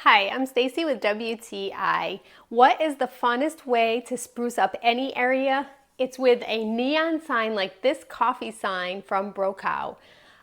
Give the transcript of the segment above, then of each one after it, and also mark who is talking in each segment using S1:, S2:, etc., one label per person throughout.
S1: Hi, I'm Stacy with WTI. What is the funnest way to spruce up any area? It's with a neon sign like this coffee sign from Brochao.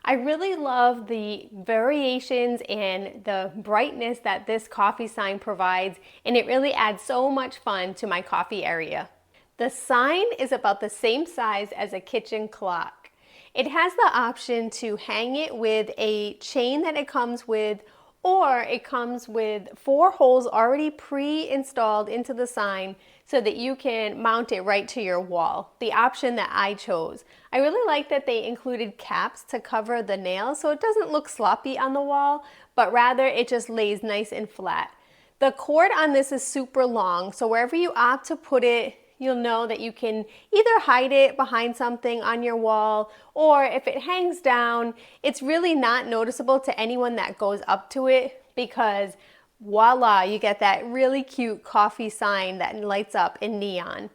S1: I really love the variations and the brightness that this coffee sign provides, and it really adds so much fun to my coffee area. The sign is about the same size as a kitchen clock. It has the option to hang it with a chain that it comes with, or it comes with 4 holes already pre-installed into the sign so that you can mount it right to your wall, the option that I chose. I really like that they included caps to cover the nails so it doesn't look sloppy on the wall, but rather it just lays nice and flat. The cord on this is super long, so wherever you opt to put it, you'll know that you can either hide it behind something on your wall, or if it hangs down, it's really not noticeable to anyone that goes up to it because voila, you get that really cute coffee sign that lights up in neon.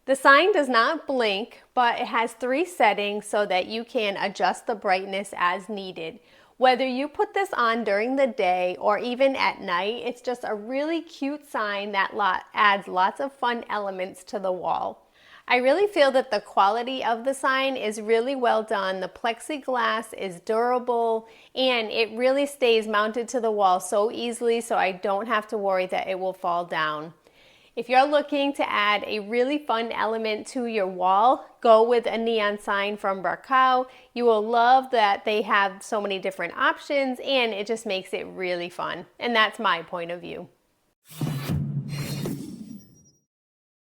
S1: The sign does not blink, but it has 3 settings so that you can adjust the brightness as needed. Whether you put this on during the day or even at night, it's just a really cute sign that adds lots of fun elements to the wall. I really feel that the quality of the sign is really well done. The plexiglass is durable and it really stays mounted to the wall so easily, so I don't have to worry that it will fall down. If you're looking to add a really fun element to your wall, go with a neon sign from Brochao. You will love that they have so many different options and it just makes it really fun. And that's my point of view.